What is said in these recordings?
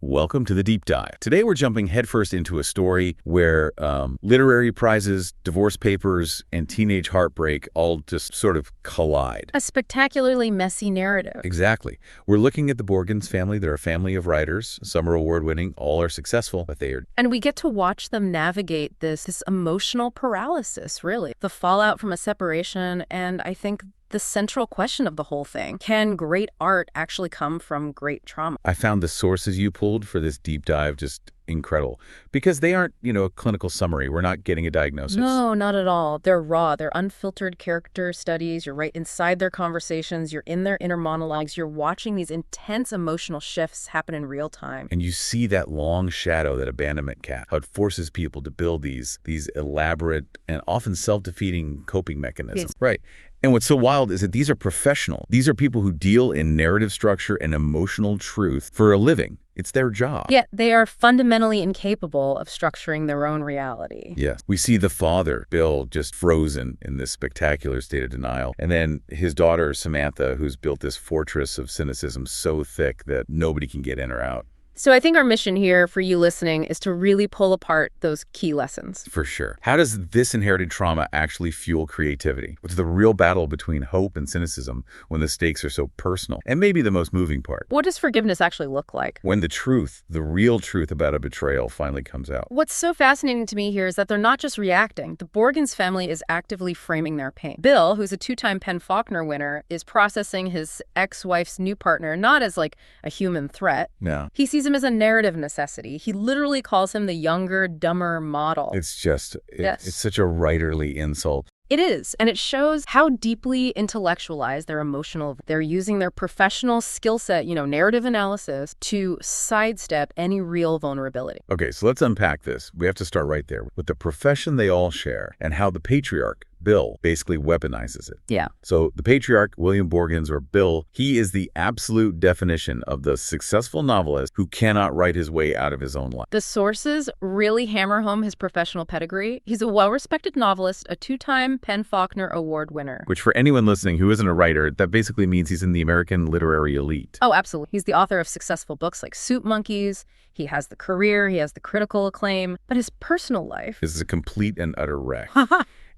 Welcome to the Deep Dive. Today we're jumping headfirst into a story where literary prizes, divorce papers, and teenage heartbreak all just sort of collide. A spectacularly messy narrative. Exactly. We're looking at the Borgens family. They're a family of writers. Some are award-winning, all are successful, but they are... And we get to watch them navigate this emotional paralysis, really. The fallout from a separation, and I think the central question of the whole thing. Can great art actually come from great trauma? I found the sources you pulled for this deep dive just incredible because they aren't, a clinical summary. We're not getting a diagnosis. No, not at all. They're raw. They're unfiltered character studies. You're right inside their conversations. You're in their inner monologues. You're watching these intense emotional shifts happen in real time. And you see that long shadow that abandonment casts, how it forces people to build these elaborate and often self-defeating coping mechanisms. Yes. Right. And what's so wild is that these are professional. These are people who deal in narrative structure and emotional truth for a living. It's their job. Yet they are fundamentally incapable of structuring their own reality. Yes. We see the father, Bill, just frozen in this spectacular state of denial. And then his daughter, Samantha, who's built this fortress of cynicism so thick that nobody can get in or out. So I think our mission here for you listening is to really pull apart those key lessons. For sure. How does this inherited trauma actually fuel creativity? What's the real battle between hope and cynicism when the stakes are so personal? And maybe the most moving part. What does forgiveness actually look like? When the truth, the real truth about a betrayal finally comes out. What's so fascinating to me here is that they're not just reacting. The Borgens family is actively framing their pain. Bill, who's a two-time PEN Faulkner winner, is processing his ex-wife's new partner not as like a human threat. No. He sees him as a narrative necessity. He literally calls him the younger, dumber model. It's just, Yes. It's such a writerly insult. It is, and it shows how deeply intellectualized they're emotional. They're using their professional skill set, narrative analysis, to sidestep any real vulnerability. Okay, so let's unpack this. We have to start right there with the profession they all share and how the patriarch, Bill, basically weaponizes it. Yeah. So the patriarch, William Borgens, or Bill, he is the absolute definition of the successful novelist who cannot write his way out of his own life. The sources really hammer home his professional pedigree. He's a well-respected novelist, a two-time PEN Faulkner Award winner. Which for anyone listening who isn't a writer, that basically means he's in the American literary elite. Oh, absolutely. He's the author of successful books like Soup Monkeys. He has the career, he has the critical acclaim, but his personal life is a complete and utter wreck.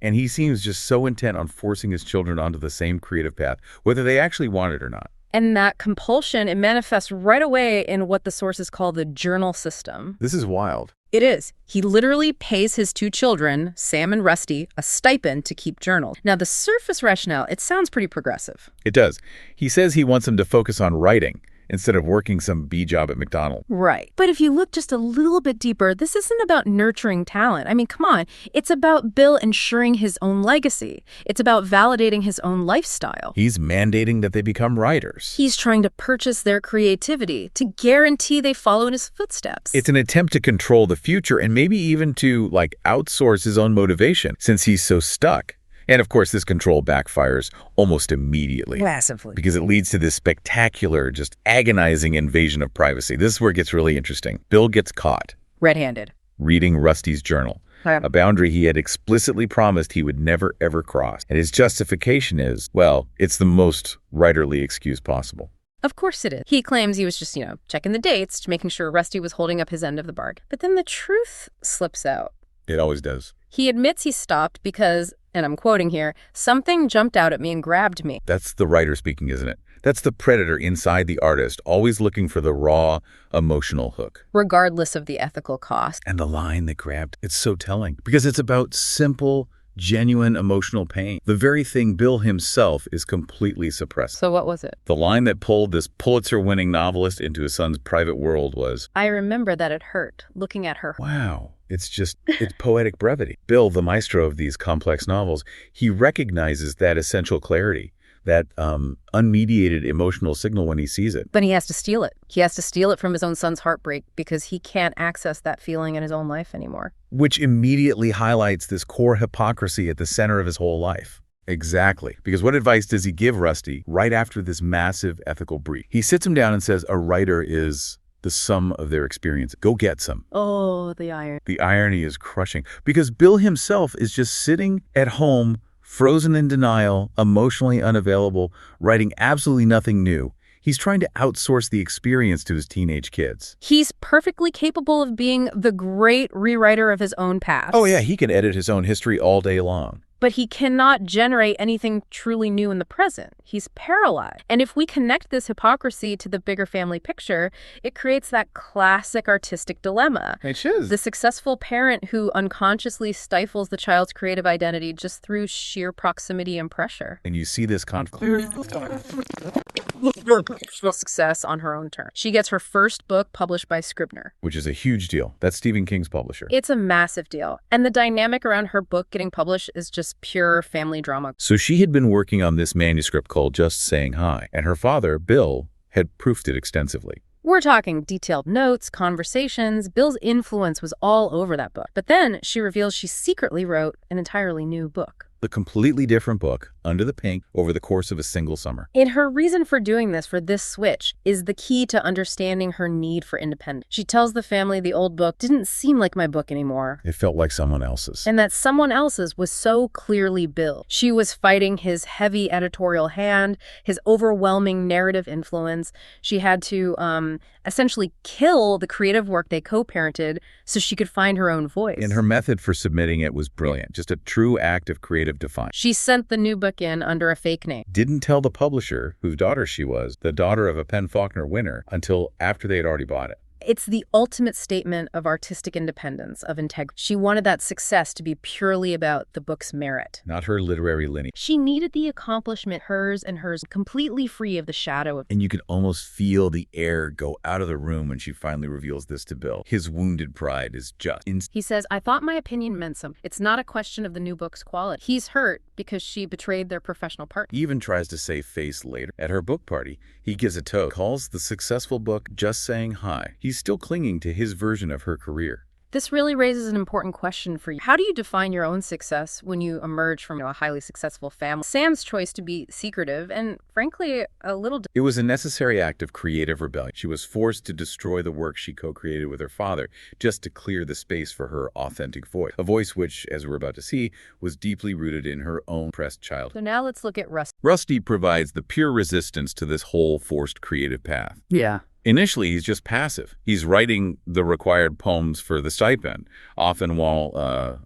And he seems just so intent on forcing his children onto the same creative path, whether they actually want it or not. And that compulsion, it manifests right away in what the sources call the journal system. This is wild. It is. He literally pays his two children, Sam and Rusty, a stipend to keep journals. Now, the surface rationale, it sounds pretty progressive. It does. He says he wants them to focus on writing instead of working some B job at McDonald's. Right. But if you look just a little bit deeper, this isn't about nurturing talent. I mean, come on. It's about Bill ensuring his own legacy. It's about validating his own lifestyle. He's mandating that they become writers. He's trying to purchase their creativity, to guarantee they follow in his footsteps. It's an attempt to control the future and maybe even to, outsource his own motivation since he's so stuck. And of course, this control backfires almost immediately. Massively. Because it leads to this spectacular, just agonizing invasion of privacy. This is where it gets really interesting. Bill gets caught. Red-handed. Reading Rusty's journal. A boundary he had explicitly promised he would never, ever cross. And his justification is, well, it's the most writerly excuse possible. Of course it is. He claims he was just, checking the dates, making sure Rusty was holding up his end of the bargain. But then the truth slips out. It always does. He admits he stopped because, and I'm quoting here, something jumped out at me and grabbed me. That's the writer speaking, isn't it? That's the predator inside the artist, always looking for the raw, emotional hook. Regardless of the ethical cost. And the line that grabbed, it's so telling because it's about simple, genuine emotional pain. The very thing Bill himself is completely suppressing. So what was it? The line that pulled this Pulitzer-winning novelist into his son's private world was, I remember that it hurt, looking at her. Wow. It's poetic brevity. Bill, the maestro of these complex novels, he recognizes that essential clarity, that unmediated emotional signal when he sees it. But he has to steal it. He has to steal it from his own son's heartbreak because he can't access that feeling in his own life anymore. Which immediately highlights this core hypocrisy at the center of his whole life. Exactly. Because what advice does he give Rusty right after this massive ethical breach? He sits him down and says, a writer is the sum of their experience. Go get some. Oh, the irony. The irony is crushing because Bill himself is just sitting at home, frozen in denial, emotionally unavailable, writing absolutely nothing new. He's trying to outsource the experience to his teenage kids. He's perfectly capable of being the great rewriter of his own past. Oh yeah, he can edit his own history all day long. But he cannot generate anything truly new in the present. He's paralyzed. And if we connect this hypocrisy to the bigger family picture, it creates that classic artistic dilemma. It is. The successful parent who unconsciously stifles the child's creative identity just through sheer proximity and pressure. And you see this conflict. Success on her own terms. She gets her first book published by Scribner, Which is a huge deal. That's Stephen King's publisher. It's a massive deal. And the dynamic around her book getting published is just pure family drama. So she had been working on this manuscript called Just Saying Hi, and her father, Bill, had proofed it extensively. We're talking detailed notes, conversations. Bill's influence was all over that book. But then she reveals she secretly wrote an entirely new book. The completely different book, Under the Pink, over the course of a single summer. And her reason for doing this, for this switch, is the key to understanding her need for independence. She tells the family the old book didn't seem like my book anymore. It felt like someone else's. And that someone else's was so clearly Bill. She was fighting his heavy editorial hand, his overwhelming narrative influence. She had to essentially kill the creative work they co-parented so she could find her own voice. And her method for submitting it was brilliant. Just a true act of creative defiance. She sent the new book in under a fake name. Didn't tell the publisher, whose daughter she was, the daughter of a Penn-Faulkner winner, until after they had already bought it. It's the ultimate statement of artistic independence, of integrity. She wanted that success to be purely about the book's merit, Not her literary lineage. She needed the accomplishment, hers and hers, completely free of the shadow of... And you could almost feel the air go out of the room when she finally reveals this to Bill. His wounded pride is just... He says, I thought my opinion meant something. It's not a question of the new book's quality. He's hurt because she betrayed their professional partner. He even tries to save face later. At her book party, he gives a toast, calls the successful book Just Saying Hi. He's still clinging to his version of her career. This really raises an important question for you. How do you define your own success when you emerge from a highly successful family? Sam's choice to be secretive and, frankly, a little... It was a necessary act of creative rebellion. She was forced to destroy the work she co-created with her father just to clear the space for her authentic voice. A voice which, as we're about to see, was deeply rooted in her own oppressed childhood. So now let's look at Rusty. Rusty provides the pure resistance to this whole forced creative path. Yeah. Initially, he's just passive. He's writing the required poems for the stipend, often while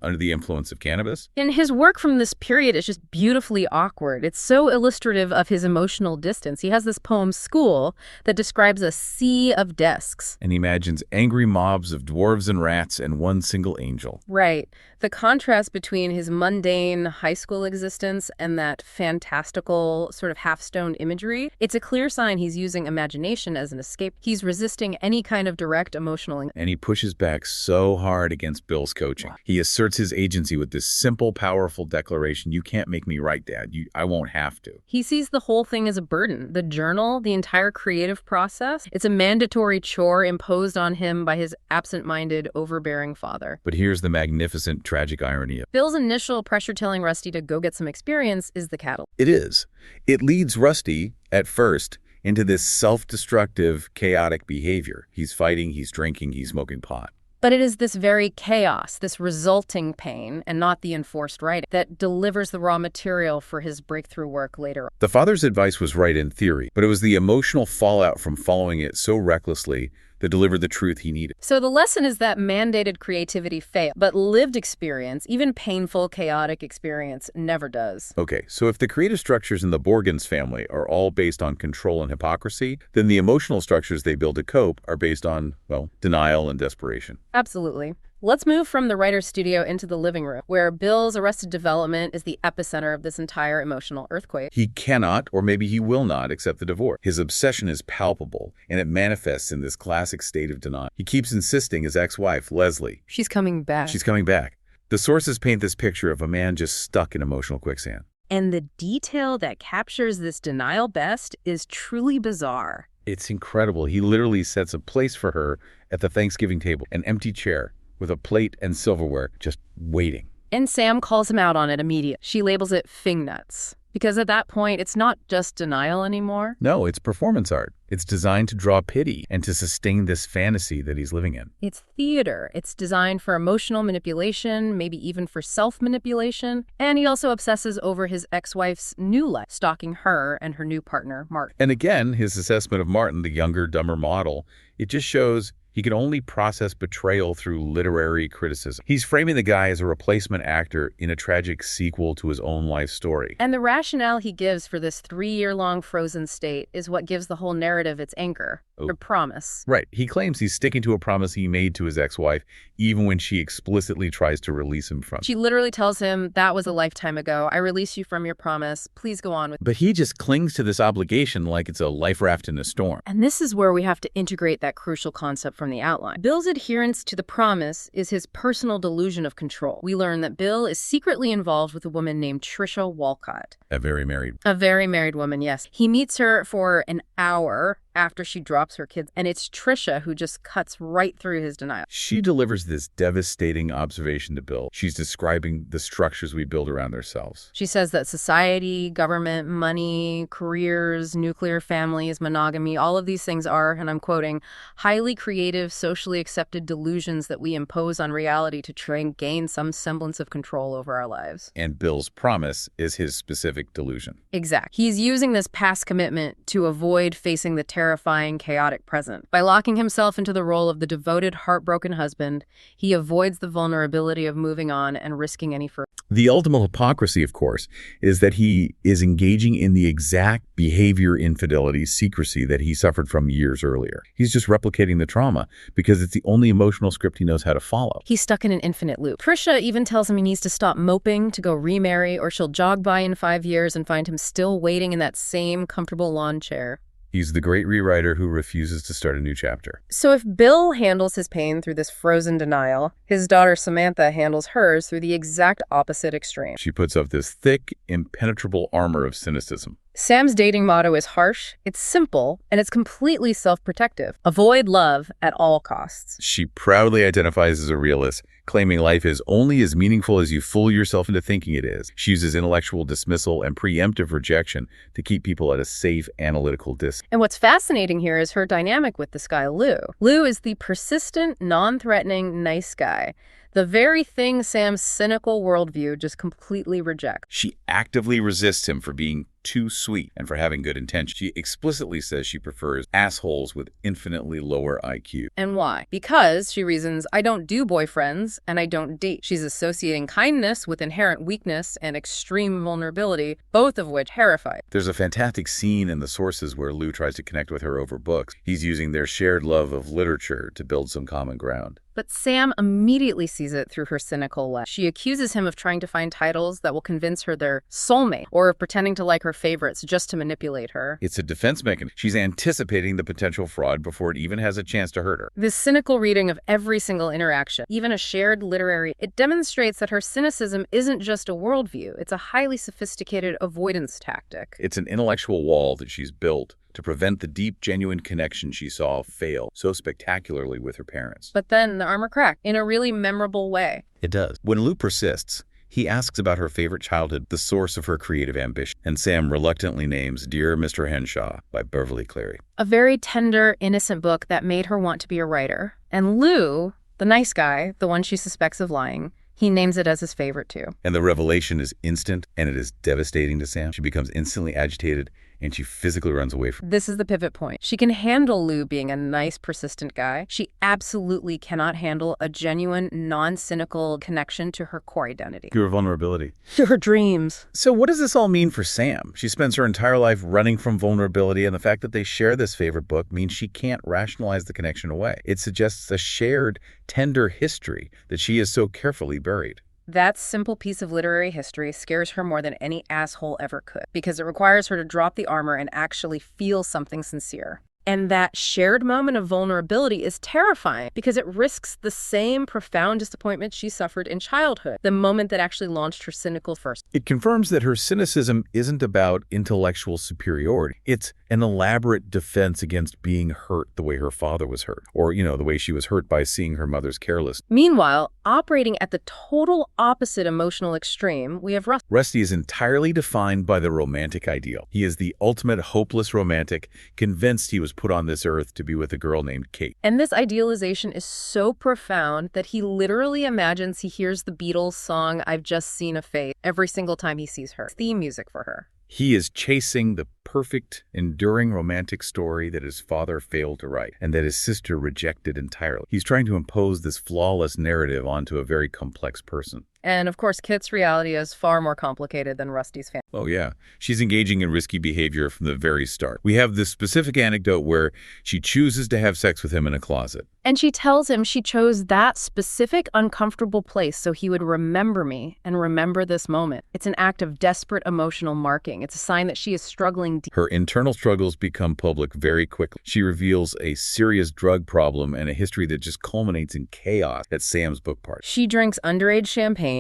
under the influence of cannabis. And his work from this period is just beautifully awkward. It's so illustrative of his emotional distance. He has this poem, School, that describes a sea of desks. And he imagines angry mobs of dwarves and rats and one single angel. Right. The contrast between his mundane high school existence and that fantastical sort of half-stoned imagery, it's a clear sign he's using imagination as an escape. He's resisting any kind of direct emotional... And he pushes back so hard against Bill's coaching. He asserts his agency with this simple, powerful declaration, you can't make me write, Dad. I won't have to. He sees the whole thing as a burden. The journal, the entire creative process, it's a mandatory chore imposed on him by his absent-minded, overbearing father. But here's the magnificent, tragic irony of it. Bill's initial pressure telling Rusty to go get some experience is the catalyst. It is. It leads Rusty, at first, into this self-destructive, chaotic behavior. He's fighting, he's drinking, he's smoking pot. But it is this very chaos, this resulting pain, and not the enforced writing, that delivers the raw material for his breakthrough work later. The father's advice was right in theory, but it was the emotional fallout from following it so recklessly that delivered the truth he needed. So the lesson is that mandated creativity fails, but lived experience, even painful, chaotic experience, never does. Okay, so if the creative structures in the Borgens family are all based on control and hypocrisy, then the emotional structures they build to cope are based on, well, denial and desperation. Absolutely. Let's move from the writer's studio into the living room, where Bill's arrested development is the epicenter of this entire emotional earthquake. He cannot, or maybe he will not, accept the divorce. His obsession is palpable, and it manifests in this classic state of denial. He keeps insisting his ex-wife, Leslie. She's coming back. She's coming back. The sources paint this picture of a man just stuck in emotional quicksand. And the detail that captures this denial best is truly bizarre. It's incredible. He literally sets a place for her at the Thanksgiving table, an empty chair, with a plate and silverware, just waiting. And Sam calls him out on it immediately. She labels it fing nuts. Because at that point, it's not just denial anymore. No, it's performance art. It's designed to draw pity and to sustain this fantasy that he's living in. It's theater. It's designed for emotional manipulation, maybe even for self-manipulation. And he also obsesses over his ex-wife's new life, stalking her and her new partner, Martin. And again, his assessment of Martin, the younger, dumber model, it just shows he can only process betrayal through literary criticism. He's framing the guy as a replacement actor in a tragic sequel to his own life story. And the rationale he gives for this 3-year-long frozen state is what gives the whole narrative its anchor, or promise. Right. He claims he's sticking to a promise he made to his ex-wife, even when she explicitly tries to release him from it. She literally tells him, "That was a lifetime ago. I release you from your promise. Please go on with." But he just clings to this obligation like it's a life raft in a storm. And this is where we have to integrate that crucial concept from the outline. Bill's adherence to the promise is his personal delusion of control. We learn that Bill is secretly involved with a woman named Trisha Walcott. A very married woman, yes. He meets her for an hour after she drops her kids, and it's Trisha who just cuts right through his denial. She delivers this devastating observation to Bill. She's describing the structures we build around ourselves. She says that society, government, money, careers, nuclear families, monogamy, all of these things are, and I'm quoting, highly creative, socially accepted delusions that we impose on reality to try and gain some semblance of control over our lives. And Bill's promise is his specific delusion. Exact. He's using this past commitment to avoid facing the terrifying, chaotic present. By locking himself into the role of the devoted, heartbroken husband, he avoids the vulnerability of moving on and risking any further. The ultimate hypocrisy, of course, is that he is engaging in the exact behavior, infidelity, secrecy that he suffered from years earlier. He's just replicating the trauma because it's the only emotional script he knows how to follow. He's stuck in an infinite loop. Trisha even tells him he needs to stop moping, to go remarry, or she'll jog by in 5 years and find him still waiting in that same comfortable lawn chair. He's the great rewriter who refuses to start a new chapter. So if Bill handles his pain through this frozen denial, his daughter Samantha handles hers through the exact opposite extreme. She puts up this thick, impenetrable armor of cynicism. Sam's dating motto is harsh, it's simple, and it's completely self-protective. Avoid love at all costs. She proudly identifies as a realist, claiming life is only as meaningful as you fool yourself into thinking it is. She uses intellectual dismissal and preemptive rejection to keep people at a safe, analytical distance. And what's fascinating here is her dynamic with this guy, Lou. Lou is the persistent, non-threatening, nice guy. The very thing Sam's cynical worldview just completely rejects. She actively resists him for being too sweet and for having good intentions. She explicitly says she prefers assholes with infinitely lower IQ. And why? Because, she reasons, I don't do boyfriends and I don't date. She's associating kindness with inherent weakness and extreme vulnerability, both of which terrify. There's a fantastic scene in the sources where Lou tries to connect with her over books. He's using their shared love of literature to build some common ground. But Sam immediately sees it through her cynical lens. She accuses him of trying to find titles that will convince her they're soulmate, or of pretending to like her favorites just to manipulate her. It's a defense mechanism. She's anticipating the potential fraud before it even has a chance to hurt her. This cynical reading of every single interaction, even a shared literary, it demonstrates that her cynicism isn't just a worldview. It's a highly sophisticated avoidance tactic. It's an intellectual wall that she's built to prevent the deep, genuine connection she saw fail so spectacularly with her parents. But then the armor cracked in a really memorable way. It does. When Lou persists, he asks about her favorite childhood, the source of her creative ambition, and Sam reluctantly names Dear Mr. Henshaw by Beverly Cleary. A very tender, innocent book that made her want to be a writer. And Lou, the nice guy, the one she suspects of lying, he names it as his favorite too. And the revelation is instant, and it is devastating to Sam. She becomes instantly agitated, and she physically runs away from him. This is the pivot point. She can handle Lou being a nice, persistent guy. She absolutely cannot handle a genuine, non-cynical connection to her core identity. To her vulnerability. To her dreams. So what does this all mean for Sam? She spends her entire life running from vulnerability, and the fact that they share this favorite book means she can't rationalize the connection away. It suggests a shared, tender history that she has so carefully buried. That simple piece of literary history scares her more than any asshole ever could, because it requires her to drop the armor and actually feel something sincere. And that shared moment of vulnerability is terrifying because it risks the same profound disappointment she suffered in childhood, the moment that actually launched her cynical first. It confirms that her cynicism isn't about intellectual superiority. It's an elaborate defense against being hurt the way her father was hurt, or, the way she was hurt by seeing her mother's carelessness. Meanwhile, operating at the total opposite emotional extreme, we have Rusty. Rusty is entirely defined by the romantic ideal. He is the ultimate hopeless romantic, convinced he was put on this earth to be with a girl named Kate. And this idealization is so profound that he literally imagines he hears the Beatles song I've Just Seen a Face every single time he sees her. Theme music for her. He is chasing the perfect, enduring romantic story that his father failed to write and that his sister rejected entirely. He's trying to impose this flawless narrative onto a very complex person. And of course, Kit's reality is far more complicated than Rusty's family. Oh, yeah. She's engaging in risky behavior from the very start. We have this specific anecdote where she chooses to have sex with him in a closet. And she tells him she chose that specific uncomfortable place so he would remember me and remember this moment. It's an act of desperate emotional marking. It's a sign that she is struggling deep. Her internal struggles become public very quickly. She reveals a serious drug problem and a history that just culminates in chaos at Sam's book party. She drinks underage champagne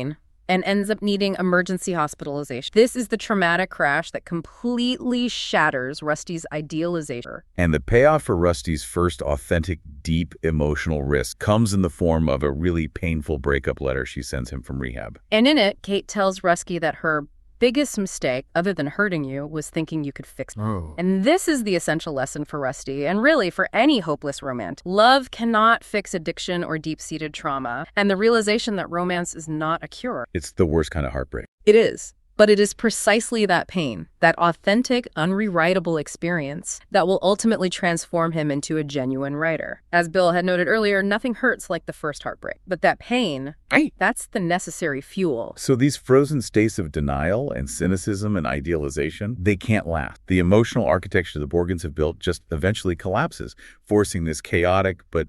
and ends up needing emergency hospitalization. This is the traumatic crash that completely shatters Rusty's idealization. And the payoff for Rusty's first authentic, deep emotional risk comes in the form of a really painful breakup letter she sends him from rehab. And in it, Kate tells Rusty that her biggest mistake, other than hurting you, was thinking you could fix it. Oh. And this is the essential lesson for Rusty, and really for any hopeless romantic. Love cannot fix addiction or deep-seated trauma, and the realization that romance is not a cure. It's the worst kind of heartbreak. It is. But it is precisely that pain, that authentic, unrewritable experience, that will ultimately transform him into a genuine writer. As Bill had noted earlier, nothing hurts like the first heartbreak. But that pain, that's the necessary fuel. So these frozen states of denial and cynicism and idealization, they can't last. The emotional architecture the Borgens have built just eventually collapses, forcing this chaotic but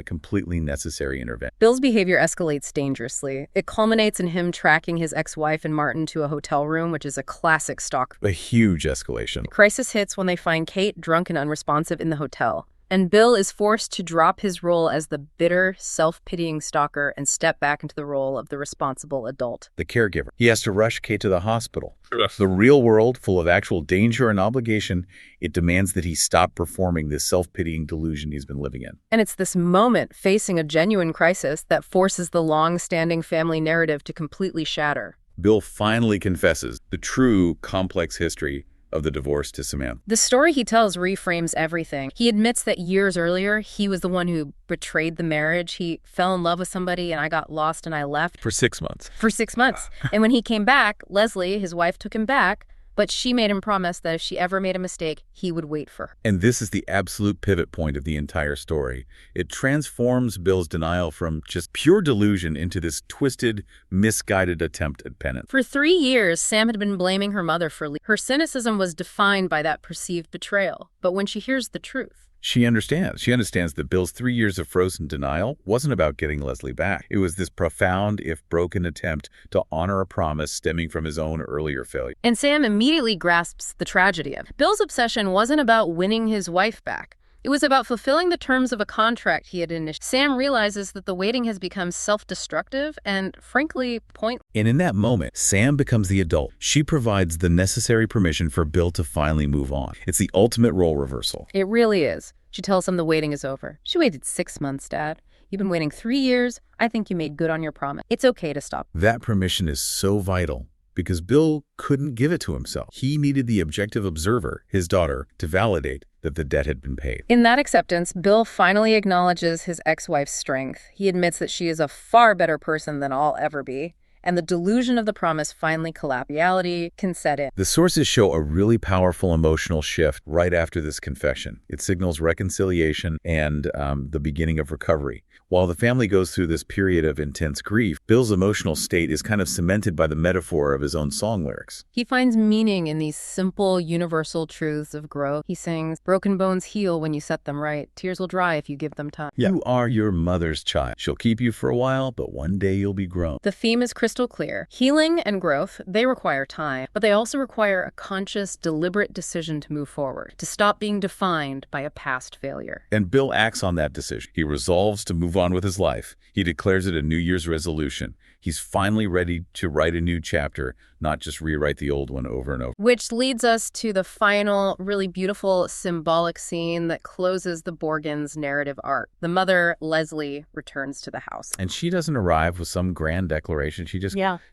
completely necessary intervention. Bill's behavior escalates dangerously. It culminates in him tracking his ex-wife and Martin to a hotel room, which is a classic stalk. A huge escalation. The crisis hits when they find Kate drunk and unresponsive in the hotel. And Bill is forced to drop his role as the bitter, self-pitying stalker and step back into the role of the responsible adult. The caregiver. He has to rush Kate to the hospital. The real world, full of actual danger and obligation, it demands that he stop performing this self-pitying delusion he's been living in. And it's this moment, facing a genuine crisis, that forces the long-standing family narrative to completely shatter. Bill finally confesses the true, complex history of the divorce to Samantha. The story he tells reframes everything. He admits that years earlier, he was the one who betrayed the marriage. He fell in love with somebody and I got lost and I left. For 6 months. For 6 months. And when he came back, Leslie, his wife, took him back, but she made him promise that if she ever made a mistake, he would wait for her. And this is the absolute pivot point of the entire story. It transforms Bill's denial from just pure delusion into this twisted, misguided attempt at penance. For 3 years, Sam had been blaming her mother for leaving. Her cynicism was defined by that perceived betrayal. But when she hears the truth, she understands. She understands that Bill's 3 years of frozen denial wasn't about getting Leslie back. It was this profound, if broken, attempt to honor a promise stemming from his own earlier failure. And Sam immediately grasps the tragedy of it. Bill's obsession wasn't about winning his wife back. It was about fulfilling the terms of a contract he had initiated. Sam realizes that the waiting has become self-destructive and, frankly, pointless. And in that moment, Sam becomes the adult. She provides the necessary permission for Bill to finally move on. It's the ultimate role reversal. It really is. She tells him the waiting is over. She waited 6 months, Dad. You've been waiting 3 years. I think you made good on your promise. It's okay to stop. That permission is so vital because Bill couldn't give it to himself. He needed the objective observer, his daughter, to validate that the debt had been paid. In that acceptance, Bill finally acknowledges his ex-wife's strength. He admits that she is a far better person than I'll ever be. And the delusion of the promise finally collapsed. Reality can set in. The sources show a really powerful emotional shift right after this confession. It signals reconciliation and the beginning of recovery. While the family goes through this period of intense grief, Bill's emotional state is kind of cemented by the metaphor of his own song lyrics. He finds meaning in these simple, universal truths of growth. He sings, "Broken bones heal when you set them right. Tears will dry if you give them time." Yeah. You are your mother's child. She'll keep you for a while, but one day you'll be grown. The theme is crystal clear. Healing and growth, they require time, but they also require a conscious, deliberate decision to move forward, to stop being defined by a past failure. And Bill acts on that decision. He resolves to move on with his life. He declares it a New Year's resolution. He's finally ready to write a new chapter, not just rewrite the old one over and over. Which leads us to the final, really beautiful, symbolic scene that closes the Borgens narrative arc. The mother, Leslie, returns to the house. And she doesn't arrive with some grand declaration. She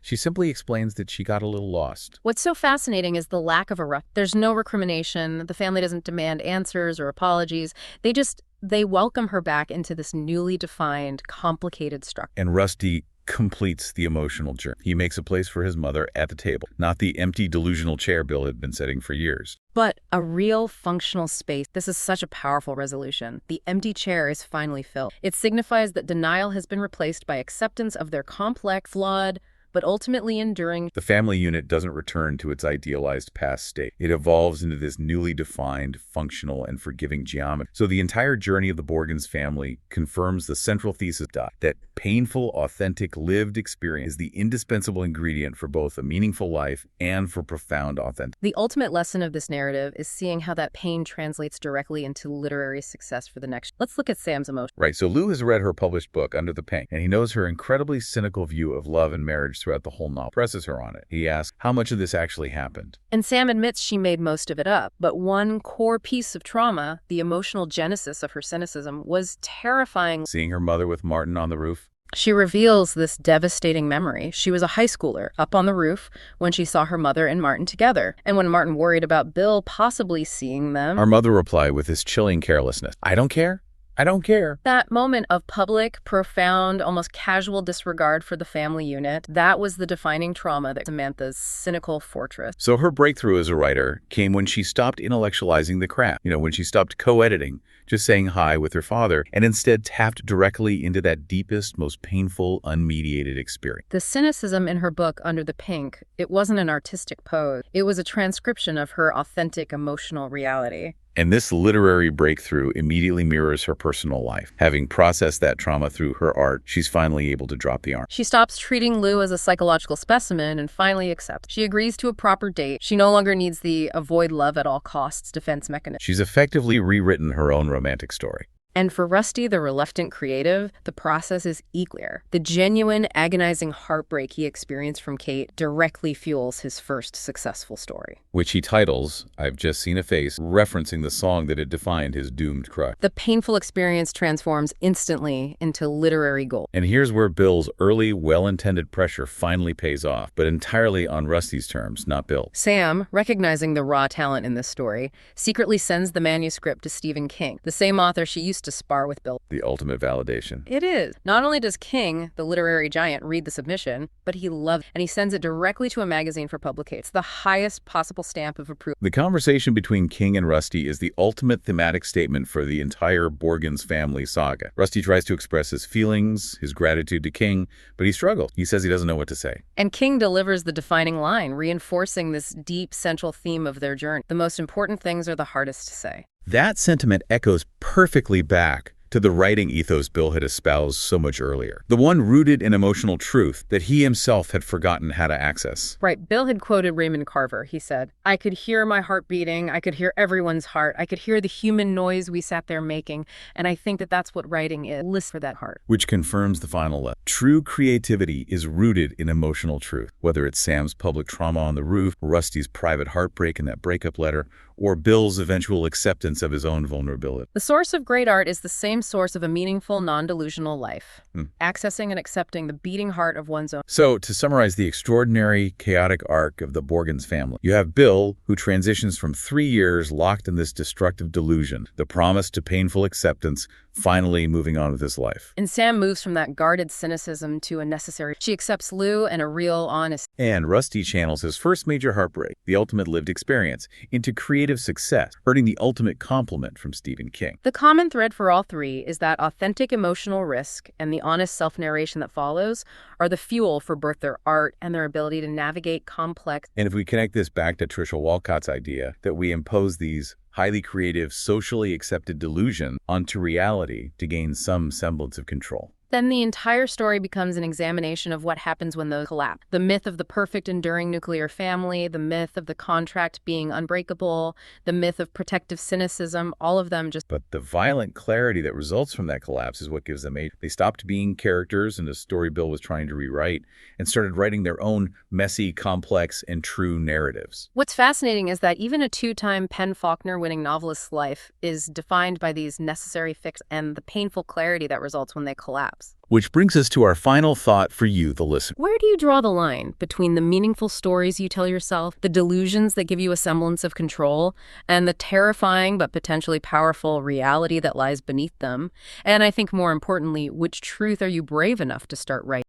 She simply explains that she got a little lost. What's so fascinating is the lack of a there's no recrimination. The family doesn't demand answers or apologies. They welcome her back into this newly defined, complicated structure. And Rusty completes the emotional journey. He makes a place for his mother at the table, not the empty delusional chair Bill had been setting for years. But a real functional space. This is such a powerful resolution. The empty chair is finally filled. It signifies that denial has been replaced by acceptance of their complex, flawed, but ultimately enduring. The family unit doesn't return to its idealized past state. It evolves into this newly defined, functional, and forgiving geometry. So the entire journey of the Borgens family confirms the central thesis that painful, authentic, lived experience is the indispensable ingredient for both a meaningful life and for profound authenticity. The ultimate lesson of this narrative is seeing how that pain translates directly into literary success for the next. Let's look at Sam's emotion. Right, so Lou has read her published book, Under the Pain, and he knows her incredibly cynical view of love and marriage throughout the whole novel. Presses her on it. He asks how much of this actually happened. And Sam admits she made most of it up, but one core piece of trauma, the emotional genesis of her cynicism, was terrifying. Seeing her mother with Martin on the roof. She reveals this devastating memory. She was a high schooler up on the roof when she saw her mother and Martin together. And when Martin worried about Bill possibly seeing them, our mother replied with this chilling carelessness, "I don't care. I don't care." That moment of public, profound, almost casual disregard for the family unit, that was the defining trauma that Samantha's cynical fortress. So her breakthrough as a writer came when she stopped intellectualizing the craft. When she stopped co-editing, just saying hi with her father, and instead tapped directly into that deepest, most painful, unmediated experience. The cynicism in her book, Under the Pink, it wasn't an artistic pose. It was a transcription of her authentic emotional reality. And this literary breakthrough immediately mirrors her personal life. Having processed that trauma through her art, she's finally able to drop the arm. She stops treating Lou as a psychological specimen and finally accepts. She agrees to a proper date. She no longer needs the avoid love at all costs defense mechanism. She's effectively rewritten her own romantic story. And for Rusty, the reluctant creative, the process is clear. The genuine, agonizing heartbreak he experienced from Kate directly fuels his first successful story, which he titles, I've Just Seen a Face, referencing the song that had defined his doomed crush. The painful experience transforms instantly into literary gold. And here's where Bill's early, well-intended pressure finally pays off, but entirely on Rusty's terms, not Bill. Sam, recognizing the raw talent in this story, secretly sends the manuscript to Stephen King, the same author she used to spar with Bill. The ultimate validation. It is. Not only does King, the literary giant, read the submission, but he loves it, and he sends it directly to a magazine for publication. It's the highest possible stamp of approval. The conversation between King and Rusty is the ultimate thematic statement for the entire Borgens family saga. Rusty tries to express his feelings, his gratitude to King, but he struggles. He says he doesn't know what to say. And King delivers the defining line, reinforcing this deep central theme of their journey. The most important things are the hardest to say. That sentiment echoes perfectly back to the writing ethos Bill had espoused so much earlier. The one rooted in emotional truth that he himself had forgotten how to access. Right. Bill had quoted Raymond Carver. He said, "I could hear my heart beating. I could hear everyone's heart. I could hear the human noise we sat there making. And I think that that's what writing is. Listen for that heart." Which confirms the final lesson. True creativity is rooted in emotional truth. Whether it's Sam's public trauma on the roof, Rusty's private heartbreak in that breakup letter, or Bill's eventual acceptance of his own vulnerability. The source of great art is the same source of a meaningful, non-delusional life. Accessing and accepting the beating heart of one's own. So, to summarize the extraordinary, chaotic arc of the Borgens family, you have Bill, who transitions from 3 years locked in this destructive delusion, the promise to painful acceptance, finally moving on with his life. And Sam moves from that guarded cynicism to a necessary. She accepts Lou and a real, honest. And Rusty channels his first major heartbreak, the ultimate lived experience, into creative success, earning the ultimate compliment from Stephen King. The common thread for all three is that authentic emotional risk and the honest self-narration that follows are the fuel for both their art and their ability to navigate complex. And if we connect this back to Tricia Walcott's idea that we impose these highly creative, socially accepted delusion onto reality to gain some semblance of control, then the entire story becomes an examination of what happens when those collapse. The myth of the perfect enduring nuclear family, the myth of the contract being unbreakable, the myth of protective cynicism, all of them just... But the violent clarity that results from that collapse is what gives them age. They stopped being characters in a story Bill was trying to rewrite and started writing their own messy, complex, and true narratives. What's fascinating is that even a 2-time Penn Faulkner winning novelist's life is defined by these necessary fixes and the painful clarity that results when they collapse. relationships. Which brings us to our final thought for you, the listener. Where do you draw the line between the meaningful stories you tell yourself, the delusions that give you a semblance of control, and the terrifying but potentially powerful reality that lies beneath them? And I think more importantly, which truth are you brave enough to start writing?